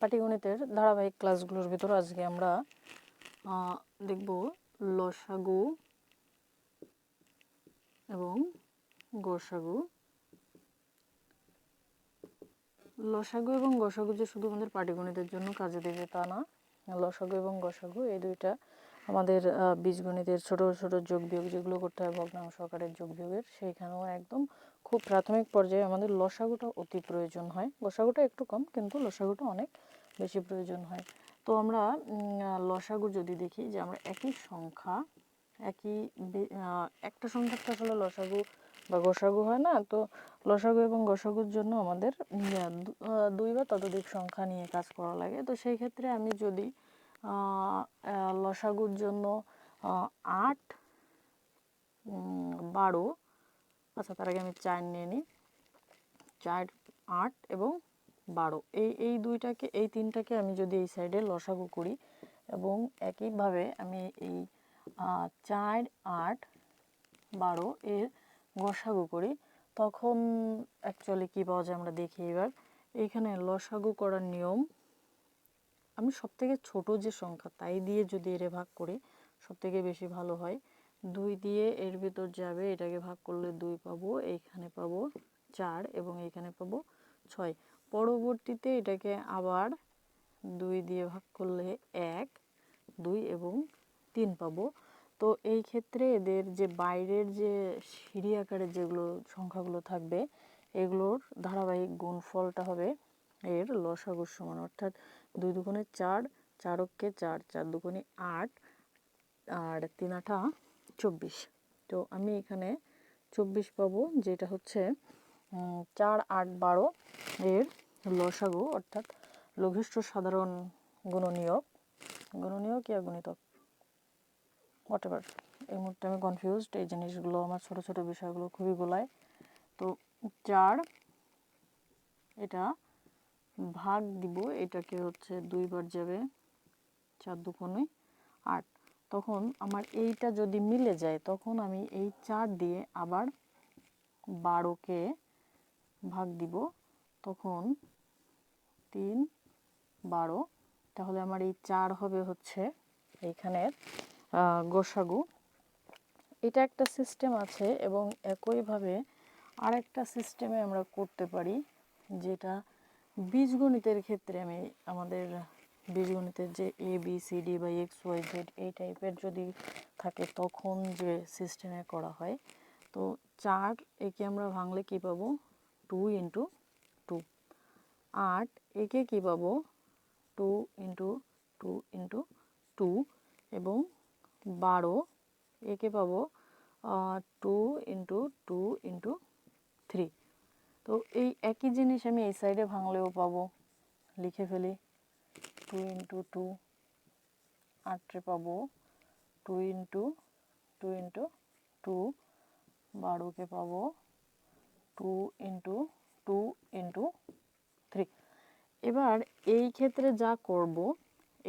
পাটিগণিতের ধারাবাহিক ক্লাসগুলোর ভিতর আজকে আমরা দেখব লসাগু এবং গসাগু। লসাগু এবং গসাগু যে শুধু আমাদের পাটিগণিতের জন্য কাজে দেবে তা না, লসাগু এবং গসাগু এই দুইটা আমাদের বীজগণিতের ছোট ছোট যোগ বিয়োগ যেগুলো করতে হয় ভগ্নাংশ আকারের যোগ বিয়োগের, সেইখানেও একদম খুব প্রাথমিক পর্যায়ে আমাদের লসাগুটা অতি প্রয়োজন হয়। গসাগুটা একটু কম, কিন্তু লসাগুটা অনেক বেশি প্রয়োজন হয়। তো আমরা লসাগু যদি দেখি যে আমরা একই সংখ্যা একটা সংখ্যার তো আসলে লসাগু বা গসাগু হয় না, তো লসাগু এবং গসাগুর জন্য আমাদের দুই বা ততোধিক সংখ্যা নিয়ে কাজ করা লাগে। তো সেই ক্ষেত্রে আমি যদি লসাগুর জন্য 8, 12, আচ্ছা তার আগে আমি 4 নিয়ে নিই, 4, 8 এবং 12 এই দুইটাকে এই তিনটাকে আমি যদি এই সাইডে লসাগু করি এবং একইভাবে আমি এই 4, 8, 12 এর গসাগু করি, তখন অ্যাকচুয়ালি কী পাওয়া যায় আমরা দেখি। এবার এইখানে লসাগু করার নিয়ম, আমি সবথেকে ছোট যে সংখ্যা তাই দিয়ে যদি এর ভাগ করি সবথেকে বেশি ভালো হয়। 2 দিয়ে এর ভিতর যাবে, এটাকে ভাগ করলে 2 পাবো, এইখানে পাবো 4 এবং এইখানে পাবো 6। পরবর্তীতে এটাকে আবার 2 দিয়ে ভাগ করলে 1, 2 এবং 3 পাবো। তো এই ক্ষেত্রে এদের যে বাইরের যে সিঁড়ি আকারের যেগুলো সংখ্যাগুলো থাকবে এগুলোর ধারাবাহিক গুণফলটা হবে এর লসাগুর সমান, অর্থাৎ 2 দুগুণে 4, 4 অক্ষে 4, 4 দুগুণে 8 আর 3 আঠা 24। তো আমি এখানে 24 পাবো, যেটা হচ্ছে 4, 8, 12 এর লসাগু, অর্থাৎ লঘিষ্ঠ সাধারণ গুণনীয়ক ইয়া গুণিতক হোয়াটএভার। এই মুহূর্তে আমি কনফিউজড, এই জিনিসগুলো আমার ছোট ছোট বিষয়গুলো খুবই গোলায়। তো 4 এটা ভাগ দিব, এটাকে হচ্ছে 2 বার যাবে, 4 দুগুণে 8। তখন আমার এইটা যদি মিলে যায় তখন আমি এই 4 দিয়ে আবার 12কে ভাগ দিব, তখন 3, 12, তাহলে আমার এই 4 হবে হচ্ছে এইখানের গসাগু। এটা একটা সিস্টেম আছে এবং একইভাবে আরেকটা সিস্টেমে আমরা করতে পারি, যেটা বীজগণিতের ক্ষেত্রে আমি আমাদের বীজগণিতের যে ABCD বা XYZ এই টাইপের যদি থাকে তখন যে সিস্টেমে করা হয়। তো 4 একে আমরা ভাঙলে কী পাবো, 2 × 2। 8 একে কী পাবো, 2 × 2 × 2 এবং 12 একে পাবো 2 × 2 × 3। তো এই একই জিনিস আমি এই সাইডে ভাঙলেও পাবো, লিখে ফেলি 2 × 2, 8 পাবো 2 × 2 × 2, 12কে পাবো 2 × 2 × 3। এবার এই ক্ষেত্রে যা করব,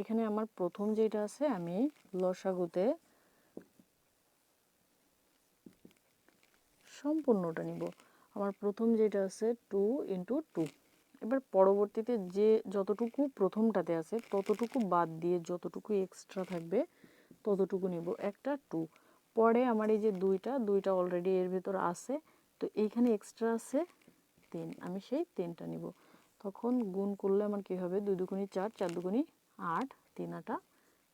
এখানে আমার প্রথম যেটা আছে আমি লসাগুতে সম্পূর্ণটা নিব। আমার প্রথম যেটা আছে 2 × 2। এবার পরবর্তীতে যে যতটুকু প্রথমটাতে আছে ততটুকু বাদ দিয়ে যতটুকু এক্সট্রা থাকবে ততটুকু নিব, একটা 2। পরে আমার এই যে দুইটা অলরেডি এর ভেতর আছে, তো এইখানে এক্সট্রা আছে 3, আমি সেই 3টা নিব। তখন গুণ করলে আমার কী হবে, 2 দুগুণে 4, 4 দুগুণে 8, 3 আঠা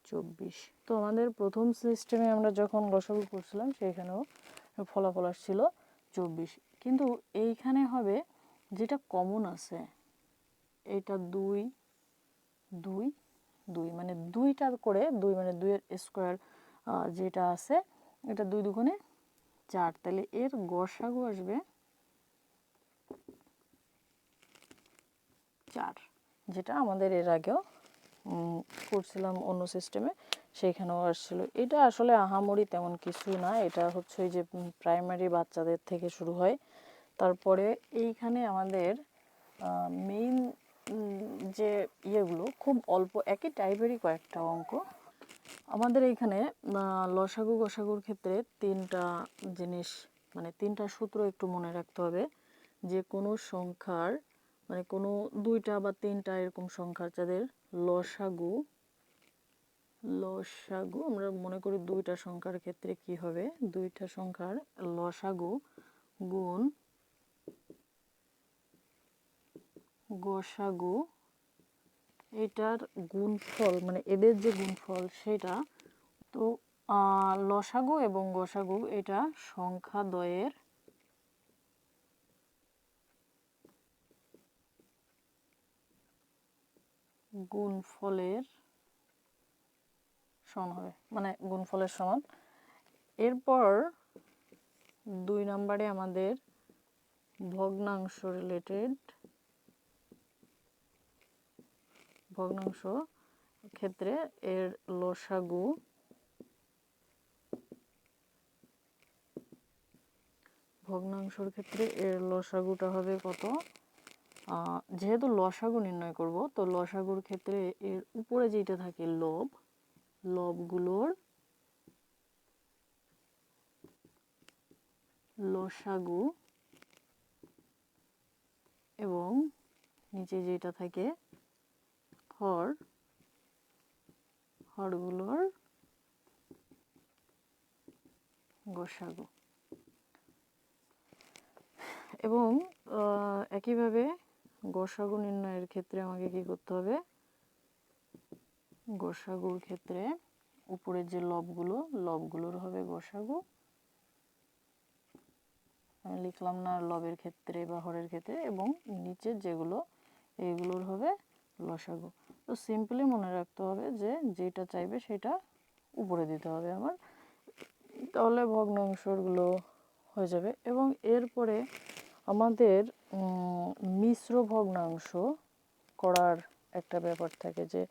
24। তো আমাদের প্রথম সিস্টেমে আমরা যখন লসাগু করছিলাম সেইখানেও ফলাফল আসছিল 24, কিন্তু এইখানে হবে যেটা কমন আছে, এটা 2, 2, 2, মানে 2টা করে 2 মানে 2 এর স্কোয়ার যেটা আছে এটা 2 দুগুণে 4, তাহলে এর গসাগু আসবে 4, যেটা আমাদের এর আগেও করছিলাম অন্য সিস্টেমে, সেইখানেও আসছিল। এটা আসলে আহামরি তেমন কিছু না, এটা হচ্ছে ওই যে প্রাইমারি বাচ্চাদের থেকে শুরু হয়। তারপরে এইখানে আমাদের মেইন যে ইয়েগুলো খুব অল্প একই টাইপেরই কয়েকটা অঙ্ক আমাদের এইখানে। লসাগু গসাগুর ক্ষেত্রে 3টা জিনিস, মানে 3টা সূত্র একটু মনে রাখতে হবে। যে কোনো সংখ্যার মানে কোনো দুইটা বা তিনটা এরকম সংখ্যা যাদের লসাগু লসাগু আমরা মনে করি দুইটা সংখ্যার ক্ষেত্রে কি হবে, দুইটা সংখ্যার লসাগু গুণ গসাগু, এটার গুণফল মানে এদের যে গুণফল সেটা। তো লসাগু এবং গসাগু এটা সংখ্যা দ্বয়ের গুণফলের সমান হবে, মানে গুণফলের সমান। এরপর 2 নম্বরে আমাদের ভগ্নাংশ রিলেটেড, ভগ্নাংশ ক্ষেত্রে এর লসাগু ভগ্নাংশের ক্ষেত্রে এর লসাগুটা হবে কত, যেহেতু লসাগু নির্ণয় করব তো লসাগুর ক্ষেত্রে এর উপরে যেটা থাকে লব, লবগুলোর লসাগু এবং নিচে যেটা থাকে হর, হরগুলোর গসাগু। এবং একইভাবে গসাগু নির্ণয়ের ক্ষেত্রে আমাকে কি করতে হবে, গসাগুর ক্ষেত্রে উপরের যে লবগুলো, লবগুলোর হবে গসাগু, আমি লিখলাম না লবের ক্ষেত্রে বা হরের ক্ষেত্রে, এবং নিচের যেগুলো এইগুলোর হবে লসাগু। তো সিম্পলি মনে রাখতে হবে যে যেটা চাইবে সেটা উপরে দিতে হবে আমার, তাহলে ভগ্নাংশগুলো হয়ে যাবে। এবং এরপরে আমাদের মিশ্র ভগ্নাংশ করার একটা ব্যাপার থাকে, যে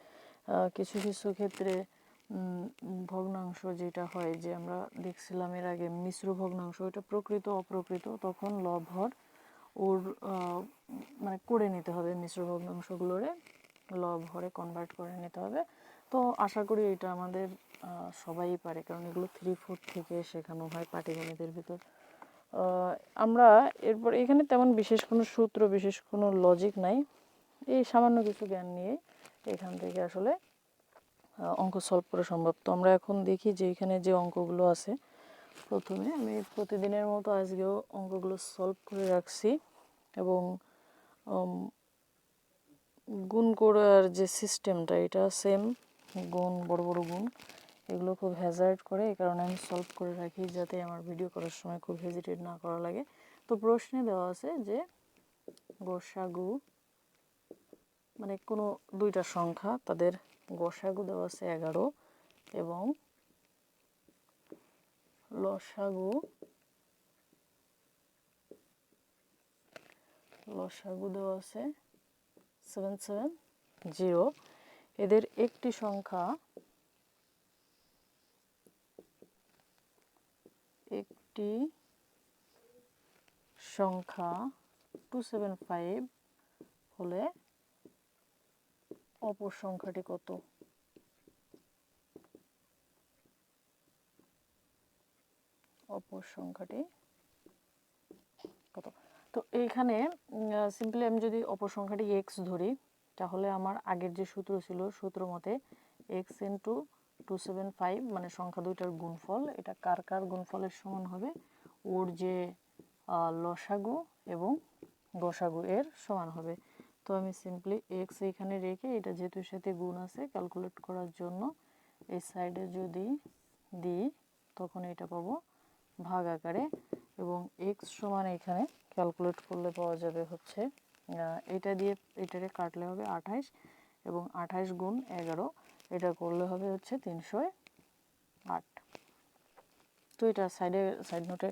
কিছু কিছু ক্ষেত্রে ভগ্নাংশ যেটা হয় যে আমরা দেখছিলাম এর আগে মিশ্র ভগ্নাংশ, এটা প্রকৃত অপ্রকৃত, তখন লব হর ওর মানে করে নিতে হবে, মিশ্র ভগ্নাংশগুলোরে লব হরে কনভার্ট করে নিতে হবে। তো আশা করি এটা আমাদের সবাই পারে, কারণ এগুলো 3-4 থেকে শেখানো হয় পাটিগণিতের ভিতর। আমরা এরপর এখানে তেমন বিশেষ কোনো সূত্র, বিশেষ কোনো লজিক নাই, এই সামান্য কিছু জ্ঞান নিয়ে এখান থেকে আসলে অঙ্ক সলভ করা সম্ভব। তো আমরা এখন দেখি যে এখানে যে অঙ্কগুলো আছে, প্রথমে আমি প্রতিদিনের মতো আজকেও অঙ্কগুলো সলভ করে রাখছি, এবং গুণ করার যে সিস্টেমটা এটা সেম, গুণ বড় বড় গুণ এগুলো খুব হ্যাজার্ড করে, এই কারণে আমি সলভ করে রাখি যাতে আমার ভিডিও করার সময় খুব হেজিটেট না করা লাগে। তো প্রশ্নে দেওয়া আছে যে গসাগু মানে কোনো দুইটা সংখ্যা তাদের গসাগু দেওয়া আছে 11 এবং লসাগু দেওয়া আছে 770। এদের একটি সংখ্যা 275 হলে অপর সংখ্যাটি কত? অপর সংখ্যাটি কত? তো এইখানে সিম্পলি আমি যদি অপর সংখ্যাটি এক্স ধরি, তাহলে আমার আগের যে সূত্র ছিল সূত্র মতে এক্স ইন্টু 275 মানে সংখ্যা দুইটার গুণফল, এটা কার কার গুণফলের সমান হবে, ওর যে লসাগু এবং গসাগু এর সমান হবে। তো আমি সিম্পলি এক্স এখানে রেখে, এটা যেহেতু সাথে গুণ আছে ক্যালকুলেট করার জন্য এই সাইডে যদি দিই তখন এটা পাবো ভাগ আকারে, এবং এক্স সমান এখানে ক্যালকুলেট করলে পাওয়া যাবে হচ্ছে এটা দিয়ে এটারে কাটলে হবে 28, এবং 28 গুণ 11 এটা করলে হবে হচ্ছে 308। তো এটা সাইড নোটে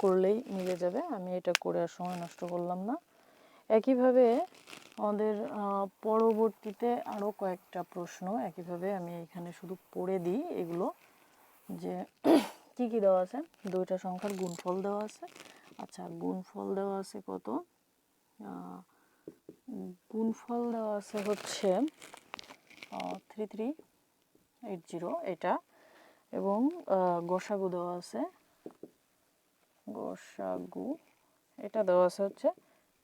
করলেই মিলে যাবে, আমি এটা করে আর সময় নষ্ট করলাম না। একইভাবে আমাদের পরবর্তীতে আরও কয়েকটা প্রশ্ন একইভাবে আমি এখানে শুধু পড়ে দিই এগুলো, যে কি কি দেওয়া আছে, দুইটা সংখ্যার গুণফল দেওয়া আছে। আচ্ছা, গুণফল দেওয়া আছে কত, গুণফল দেওয়া আছে হচ্ছে 3380 এটা, এবং গসাগু দেওয়া আছে, গসাগু এটা দেওয়া আছে হচ্ছে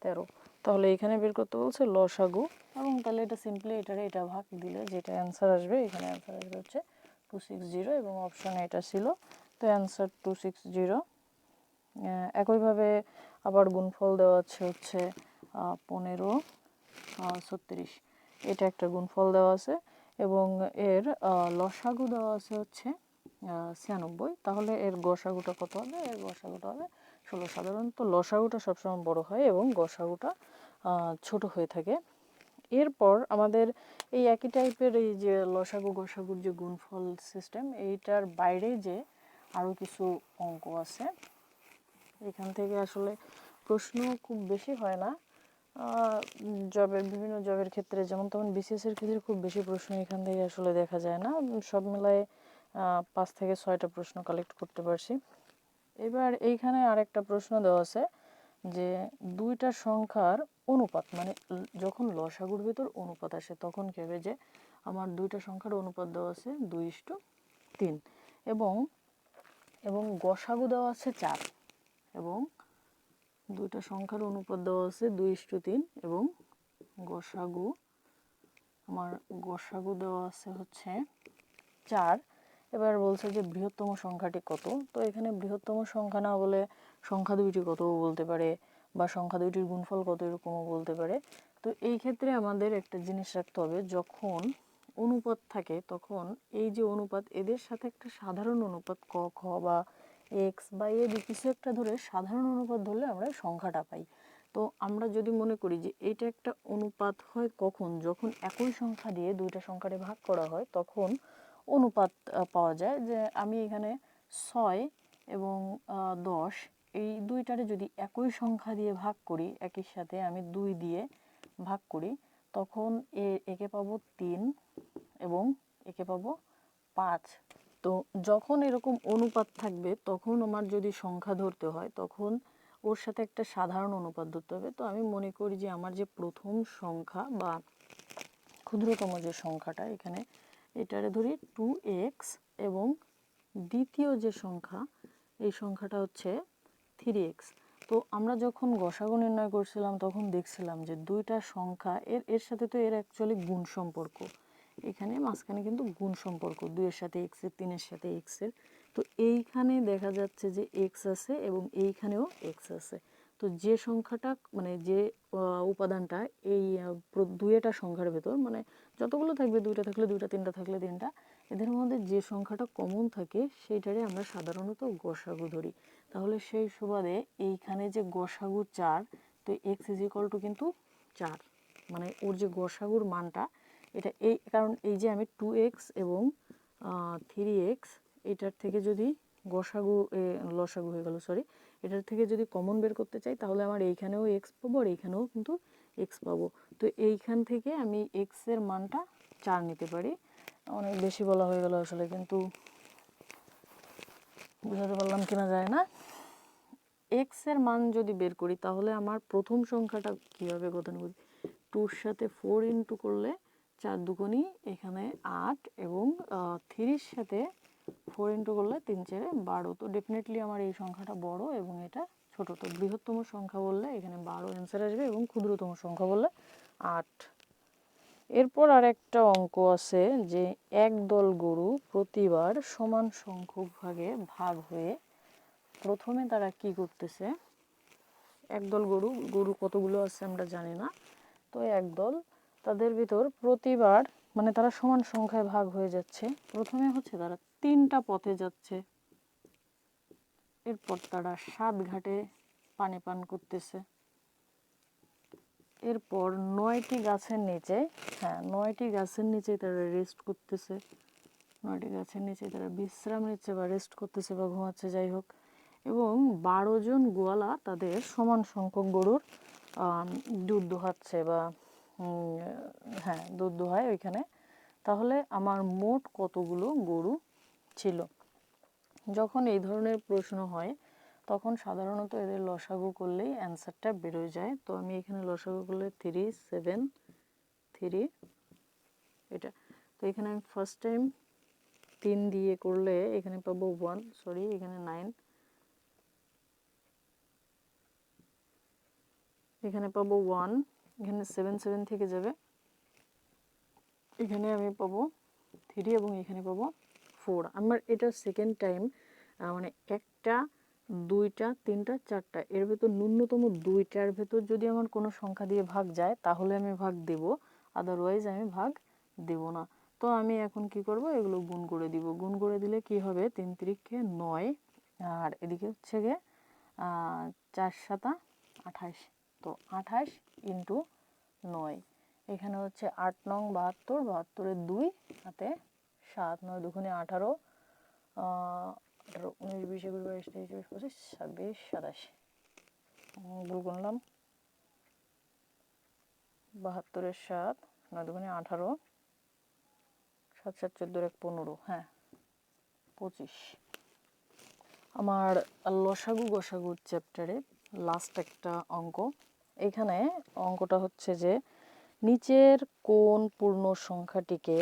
13। তাহলে এখানে বের করতে বলছে লসাগু, এবং তাহলে এটা সিম্পলি এটা ভাগ দিলে যেটা অ্যান্সার আসবে, এখানে অ্যান্সার আসবে হচ্ছে 260 এবং অপশানে এটা ছিল, তো অ্যান্সার 260। একইভাবে আবার গুণফল দেওয়া আছে হচ্ছে 15 36, এটা একটা গুণফল দেওয়া আছে এবং এর লসাগু দেওয়া আছে হচ্ছে 96। তাহলে এর গসাগুটা কত হবে? এর গসাগুটা হবে 16। সাধারণত লসাগুটা সবসময় বড় হয় এবং গসাগুটা ছোট হয়ে থাকে। এরপর আমাদের এই একই টাইপের এই যে লসাগু গসাগুর যে গুণফল সিস্টেম, এইটার বাইরে যে আরও কিছু অঙ্ক আছে, এখান থেকে আসলে প্রশ্ন খুব বেশি হয় না। বিভিন্ন জবের ক্ষেত্রে যেমন তেমন বিসিএসের ক্ষেত্রে খুব বেশি প্রশ্ন এখান থেকে আসলে দেখা যায় না, সব মিলায়ে 5 থেকে 6টা প্রশ্ন কালেক্ট করতে পারছি। এবার এইখানে আরেকটা প্রশ্ন দেওয়া আছে যে দুইটা সংখ্যার অনুপাত, মানে যখন লসাগুর ভিতর অনুপাত আসে তখন কি হবে, যে আমার দুইটা সংখ্যার অনুপাত দেওয়া আছে 2:3 এবং গসাগু দেওয়া আছে 4, এবং দুইটা সংখ্যার অনুপাত দেওয়া আছে 2:3 এবং গসাগু দেওয়া আছে হচ্ছে 4। এবার বলছে যে বৃহত্তম সংখ্যাটি কত, তো এখানে বৃহত্তম সংখ্যা না বলে সংখ্যা দুইটি কতও বলতে পারে, বা সংখ্যা দুইটির গুণফল কত এরকমও বলতে পারে। তো এই ক্ষেত্রে আমাদের একটা জিনিস রাখতে হবে, যখন অনুপাত থাকে তখন এই যে অনুপাত, এদের সাথে একটা সাধারণ অনুপাত ক খ বা এক্স বা এ কিছু একটা ধরে সাধারণ অনুপাত ধরলে আমরা সংখ্যাটা পাই। তো আমরা যদি মনে করি যে এইটা একটা অনুপাত হয় কখন, যখন একই সংখ্যা দিয়ে দুইটা সংখ্যারে ভাগ করা হয় তখন অনুপাত পাওয়া যায়। যে আমি এখানে 6 এবং 10 এই দুইটারে যদি একই সংখ্যা দিয়ে ভাগ করি, একই সাথে আমি 2 দিয়ে ভাগ করি, তখন একে পাবো 3 এবং একে পাবো 5। তো যখন এরকম অনুপাত থাকবে তখন আমার যদি সংখ্যা ধরতে হয় তখন ওর সাথে একটা সাধারণ অনুপাত ধরতে হবে। তো আমি মনে করি যে আমার যে প্রথম সংখ্যা বা ক্ষুদ্রতম যে সংখ্যাটা, এখানে এটারে ধরি 2x এবং দ্বিতীয় যে সংখ্যা, এই সংখ্যাটা হচ্ছে 3x। তো আমরা যখন গসাগু নির্ণয় করছিলাম তখন দেখছিলাম যে দুইটা সংখ্যা এর সাথে তো এর অ্যাকচুয়ালি গুণ সম্পর্ক, এখানে মাঝখানে কিন্তু গুণ সম্পর্ক, 2-এর সাথে x এর, 3-এর সাথে x এর। তো এইখানে দেখা যাচ্ছে যে x আছে এবং এইখানেও x আছে। তো যে সংখ্যাটা মানে যে উপাদানটা এই দুইটা সংখ্যার ভেতর, মানে যতগুলো থাকবে, দুইটা থাকলে দুইটা, তিনটা থাকলে তিনটা, এদের মধ্যে যে সংখ্যাটা কমন থাকে সেইটারে আমরা সাধারণত গসাগু ধরি। তাহলে সেই সুবাদে এইখানে যে গসাগু 4, তো এক্স ইজ ইকুয়াল টু কিন্তু 4, মানে ওর যে গসাগুর মানটা এটা, এই কারণ এই যে আমি 2x এবং 3x এটার থেকে যদি লসাগু হয়ে গেল, সরি, এটার থেকে যদি কমন বের করতে চাই তাহলে আমার এইখানেও x পাবো আর এইখানেও কিন্তু x পাবো। তো এইখান থেকে আমি x এর মানটা 4 নিতে পারি। অনেক বেশি বলা হয়ে গেল আসলে, কিন্তু বুঝাতে পারলাম কিনা যায় না। x এর মান যদি বের করি তাহলে আমার প্রথম সংখ্যাটা কী হবে, গতানুগতিক 2-র সাথে 4 ইন্টু করলে 4 দুগুণী এখানে 8 এবং 3-র সাথে 4 ইন্টু করলে 3-4 12। তো ডেফিনেটলি আমার এই সংখ্যাটা বড় এবং এটা ছোট। তো বৃহত্তম সংখ্যা বললে এখানে 12 অ্যান্সার আসবে এবং ক্ষুদ্রতম সংখ্যা বললে 8। এরপর আর একটা অঙ্ক আছে যে একদল গরু প্রতিবার সমান সংখ্যক ভাগে ভাগ হয়ে প্রথমে তারা কি করতেছে, একদল গরু কতগুলো আছে আমরা জানি না, তো একদল, তাদের ভিতর প্রতিবার মানে তারা সমান সংখ্যায় ভাগ হয়ে যাচ্ছে। প্রথমে হচ্ছে তারা 3টা পথে যাচ্ছে, এরপর তারা 7 ঘাটে পানি পান করতেছে, এরপর 9টি গাছের নিচে, 9টি গাছের নিচে তারা রেস্ট করতেছে, 9টি গাছের নিচে তারা বিশ্রাম নিচ্ছে বা রেস্ট করতেছে বা ঘুমাচ্ছে, যাই হোক। এবং 12 জন গোয়ালা তাদের সমান সংখ্যক গরুর দুধ দোহাচ্ছে বা দুধ দোহায় ওইখানে। তাহলে আমার মোট কতগুলো গরু ছিল? যখন এই ধরনের প্রশ্ন হয় তখন সাধারণত এদের লসাগু করলেই অ্যান্সারটা বেরোয় যায়। তো আমি এখানে লসাগু করলে 3 7 3 এটা, তো এখানে আমি ফার্স্ট টাইম 3 দিয়ে করলে এখানে পাবো 1, সরি এখানে 9, এখানে পাবো 1, এখানে 7 7 থেকে যাবে, এখানে আমি পাবো 3 এবং এখানে পাবো 4। আমার এটা সেকেন্ড টাইম, মানে একটা, দুইটা, তিনটা, চারটা, এর ভেতর ন্যূনতম দুইটার ভেতর যদি আমার কোনো সংখ্যা দিয়ে ভাগ যায় তাহলে আমি ভাগ দেব, আদারওয়াইজ আমি ভাগ দেব না। তো আমি এখন কি করব, এগুলো গুণ করে দিব। গুণ করে দিলে কি হবে, 3 3 9, আর এদিকে হচ্ছে গিয়ে 4 7 28। তো 28 ইন্টু 9, এখানে হচ্ছে 8 নং 72, 72-এর 2 হাতে 7, 9 দুগুণে 18, 18 19 20 21 22 23 24 25 26 27, ভুল করলাম, 72-এর 7, 9 দুগুণে 18, 7 7 14 1 15, হ্যাঁ 25। আমার লসাগু গসাগুর চ্যাপ্টারে লাস্ট একটা অঙ্ক। এখানে অঙ্কটা হচ্ছে যে নিচের কোন পূর্ণ সংখ্যাটিকে,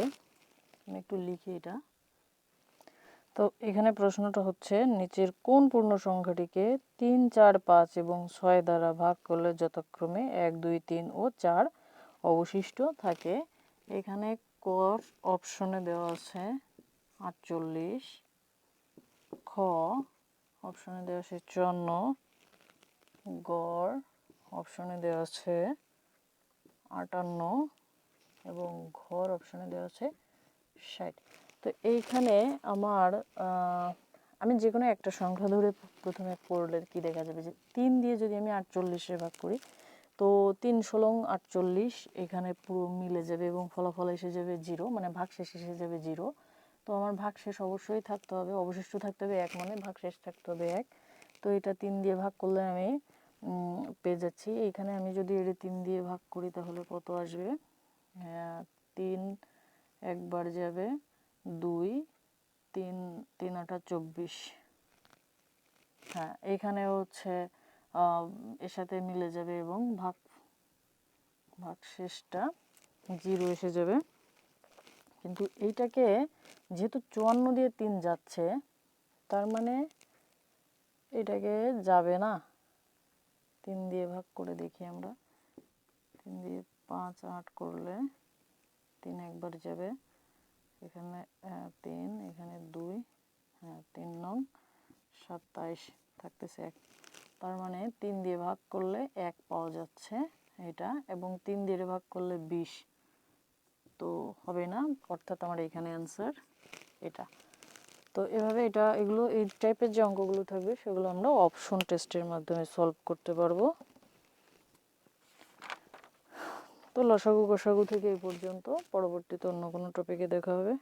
আমি একটু লিখি এটা। তো এখানে প্রশ্নটা হচ্ছে নিচের কোন পূর্ণ সংখ্যাটিকে 3 4 5 এবং 6 দ্বারা ভাগ করলে যথাক্রমে 1 2 3 ও 4 অবশিষ্ট থাকে। এখানে ক অপশনে দেওয়া আছে 48, খ অপশনে দেওয়া আছে 54, গড় অপশনে দেওয়া আছে 58 এবং ঘর অপশনে দেওয়া আছে 60। তো এইখানে আমার আমি যে কোনো একটা সংখ্যা ধরে প্রথমে করলে কি দেখা যাবে যে 3 দিয়ে যদি আমি 48-এ ভাগ করি তো 3 16 48, এখানে পুরো মিলে যাবে এবং ফলাফল এসে যাবে 0, মানে ভাগশেষ এসে যাবে 0। তো আমার ভাগশেষ অবশ্যই থাকতে হবে, অবশিষ্ট থাকতে হবে 1, মানে ভাগশেষ থাকতে হবে 1। তো এটা 3 দিয়ে ভাগ করলে আমি পেয়ে যাচ্ছি। এইখানে আমি যদি এটা 3 দিয়ে ভাগ করি তাহলে কত আসবে, 3 একবার যাবে, 2 3 3 8 24, হ্যাঁ এখানে হচ্ছে এর সাথে মিলে যাবে এবং ভাগশেষটা 0 এসে যাবে। কিন্তু এইটাকে যেহেতু 54 দিয়ে 3 যাচ্ছে, তার মানে এটাকে যাবে না। 3 দিয়ে ভাগ করে দেখি আমরা, 3 দিয়ে 5 8 করলে 3 একবার যাবে, এখানে 3, এখানে 2, হ্যাঁ 3 নং 27 থাকতেছে 1। তার মানে 3 দিয়ে ভাগ করলে 1 পাওয়া যাচ্ছে এটা, এবং 3 দিয়ে ভাগ করলে 20, তো হবে না, অর্থাৎ আমার এখানে অ্যান্সার এটা। তো এভাবে এগুলো এই টাইপের যে অঙ্কগুলো থাকবে সেগুলো আমরা অপশন টেস্টের মাধ্যমে সলভ করতে পারবো। তো লসাগু গসাগু থেকে এই পর্যন্ত, পরবর্তীতে অন্য কোনো টপিকে দেখা হবে।